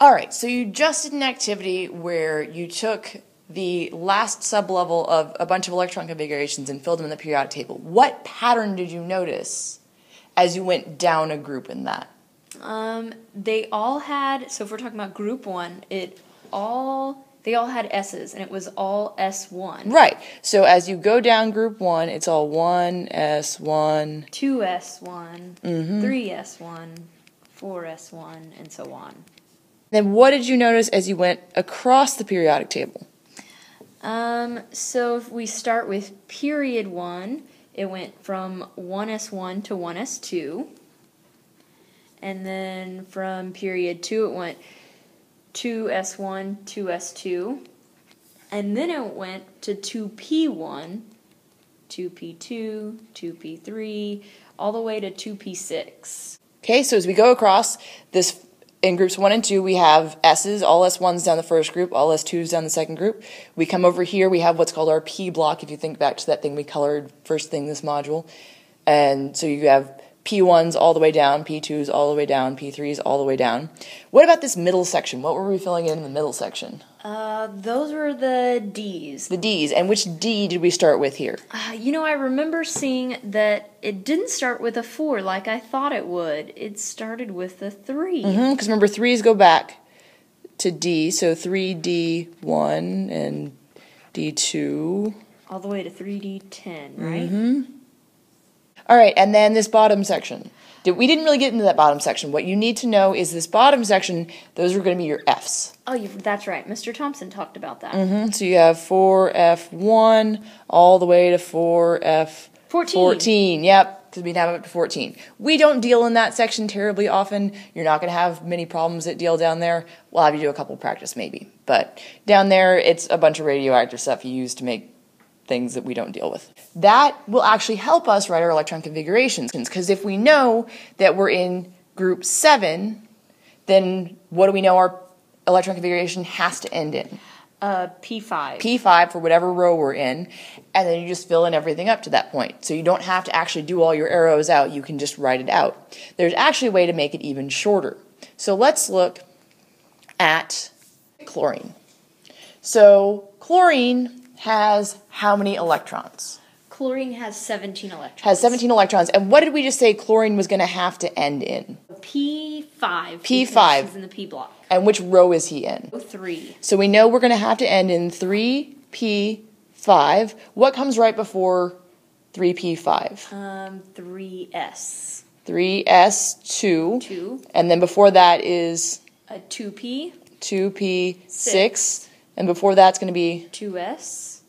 All right, so you just did an activity where you took the last sublevel of a bunch of electron configurations and filled them in the periodic table. What pattern did you notice as you went down a group in that? They all had, so if we're talking about group 1, they all had S's, and it was all S1. Right. So as you go down group 1, it's all 1S1, 2S1, 3S1, 4S1, and so on. Then what did you notice as you went across the periodic table? So if we start with period 1, it went from 1S1 to 1S2. And then from period 2, it went 2S1, 2S2. And then it went to 2P1, 2P2, 2P3, all the way to 2P6. Okay, so as we go across this, in groups 1 and 2, we have S's, all S1s down the first group, all S2s down the second group. We come over here, we have what's called our P block, if you think back to that thing we colored first thing this module. And so you have P1s all the way down, P2s all the way down, P3s all the way down. What about this middle section? What were we filling in the middle section? Those were the D's. The D's. And which D did we start with here? I remember seeing that it didn't start with a 4 like I thought it would. It started with a 3. Because remember, 3's go back to D, so 3D1 and D2. All the way to 3D10, right? All right, and then this bottom section. We didn't really get into that bottom section. What you need to know is this bottom section, those are going to be your F's. Oh, that's right. Mr. Thompson talked about that. So you have 4F1 all the way to 4F14. Yep, because we have up to 14. We don't deal in that section terribly often. You're not going to have many problems that deal down there. We'll have you do a couple practice maybe. But down there, it's a bunch of radioactive stuff you use to make things that we don't deal with. That will actually help us write our electron configurations, because if we know that we're in group 7, then what do we know our electron configuration has to end in? P5. P5 for whatever row we're in, and then you just fill in everything up to that point. So you don't have to actually do all your arrows out, you can just write it out. There's actually a way to make it even shorter. So let's look at chlorine. So chlorine has how many electrons? Chlorine has 17 electrons. Has 17 electrons. And what did we just say chlorine was going to have to end in? P5. P5. He's in the P block. And which row is he in? 3. So we know we're going to have to end in 3P5. What comes right before 3P5? 3S. 3S2. 2. And then before that is? 2P. 2P6. And before that's going to be? 2S2.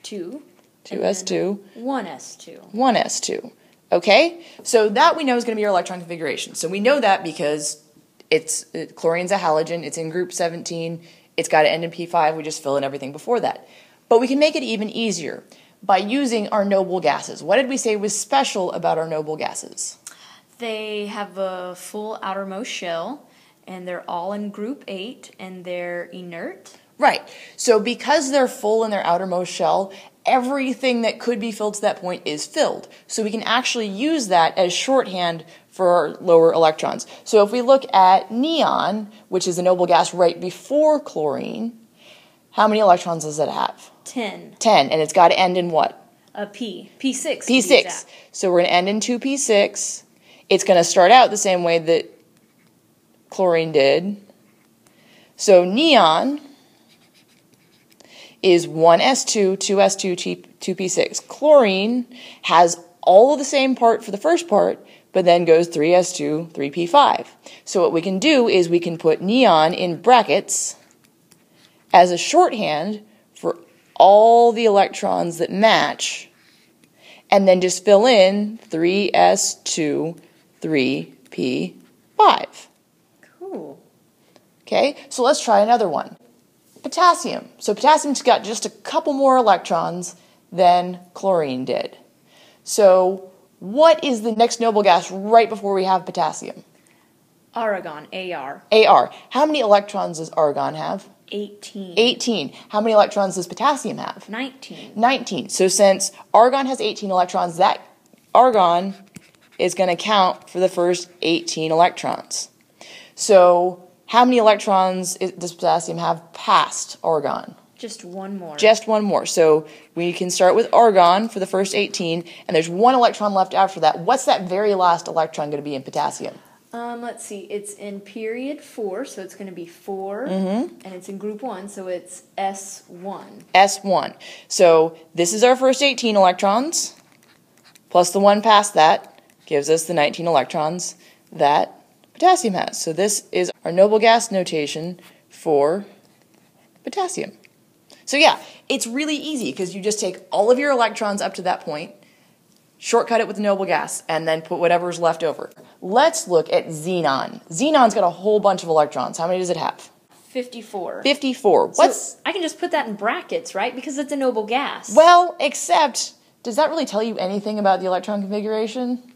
2S2. 1S2. 1S2. Okay? So that we know is going to be our electron configuration. So we know that because chlorine's a halogen, it's in group 17, it's got to end in P5, we just fill in everything before that. But we can make it even easier by using our noble gases. What did we say was special about our noble gases? They have a full outermost shell, and they're all in group 8, and they're inert. Right. So because they're full in their outermost shell, everything that could be filled to that point is filled. So we can actually use that as shorthand for our lower electrons. So if we look at neon, which is a noble gas right before chlorine, how many electrons does it have? 10. 10. And it's got to end in what? P6. P6. So we're going to end in 2P6. It's going to start out the same way that chlorine did. So neon is 1S2, 2S2, 2P6. Chlorine has all of the same part for the first part, but then goes 3S2, 3P5. So what we can do is we can put neon in brackets as a shorthand for all the electrons that match, and then just fill in 3S2, 3P5. Cool. Okay, so let's try another one. Potassium. So potassium's got just a couple more electrons than chlorine did. So what is the next noble gas right before we have potassium? Argon, AR. AR. How many electrons does argon have? 18. 18. How many electrons does potassium have? 19. 19. So since argon has 18 electrons, that argon is going to count for the first 18 electrons. So how many electrons does potassium have past argon? Just one more. Just one more. So we can start with argon for the first 18, and there's one electron left after that. What's that very last electron going to be in potassium? Let's see. It's in period 4, so it's going to be 4, and it's in group 1, so it's S1. S1. So this is our first 18 electrons, plus the one past that gives us the 19 electrons that potassium has. So this is our noble gas notation for potassium. So yeah, it's really easy because you just take all of your electrons up to that point, shortcut it with the noble gas, and then put whatever's left over. Let's look at xenon. Xenon's got a whole bunch of electrons. How many does it have? 54. 54. So I can just put that in brackets, right? Because it's a noble gas. Well, except, does that really tell you anything about the electron configuration?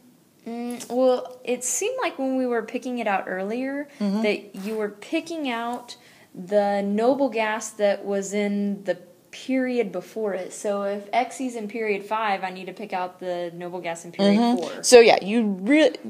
Well, it seemed like when we were picking it out earlier that you were picking out the noble gas that was in the period before it. So if Xe's in period 5, I need to pick out the noble gas in period 4. So yeah,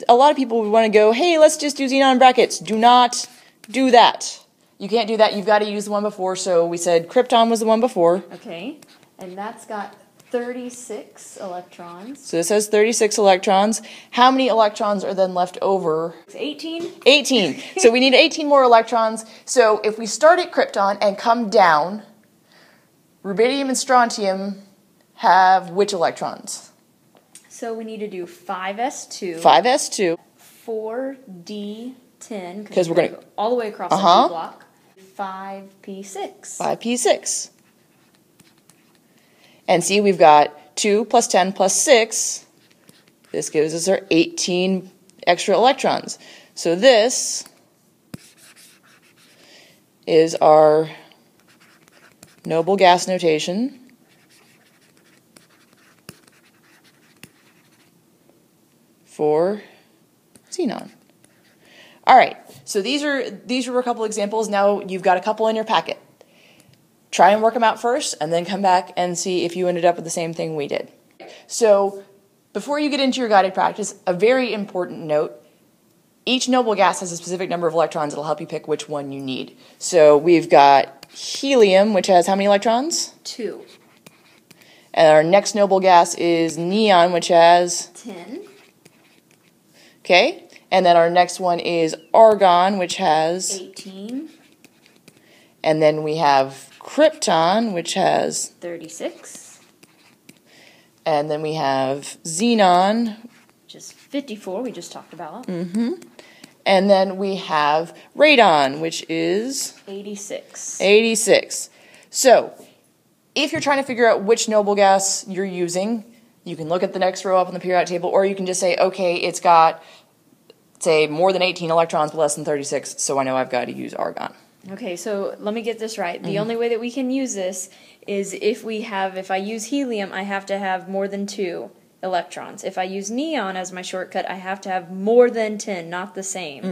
a lot of people would want to go, hey, let's just do xenon in brackets. Do not do that. You can't do that. You've got to use the one before. So we said krypton was the one before. Okay, and that's got 36 electrons. So this has 36 electrons. How many electrons are then left over? 18. 18. So we need 18 more electrons. So if we start at krypton and come down, rubidium and strontium have which electrons? So we need to do 5s2. 5s2. 4d10. Because we're going to go all the way across the D block. 5p6. 5p6. And see, we've got 2 plus 10 plus 6. This gives us our 18 extra electrons. So this is our noble gas notation for xenon. All right, so these were a couple examples. Now you've got a couple in your packet. Try and work them out first, and then come back and see if you ended up with the same thing we did. So before you get into your guided practice, a very important note. Each noble gas has a specific number of electrons that will help you pick which one you need. So we've got helium, which has how many electrons? 2. And our next noble gas is neon, which has? 10. Okay. And then our next one is argon, which has? 18. And then we have krypton, which has? 36. And then we have xenon, which is 54, we just talked about. And then we have radon, which is? 86. 86. So, if you're trying to figure out which noble gas you're using, you can look at the next row up on the periodic table, or you can just say, okay, it's got, say, more than 18 electrons but less than 36, so I know I've got to use argon. Okay, so let me get this right. The only way that we can use this is if I use helium, I have to have more than 2 electrons. If I use neon as my shortcut, I have to have more than 10, not the same.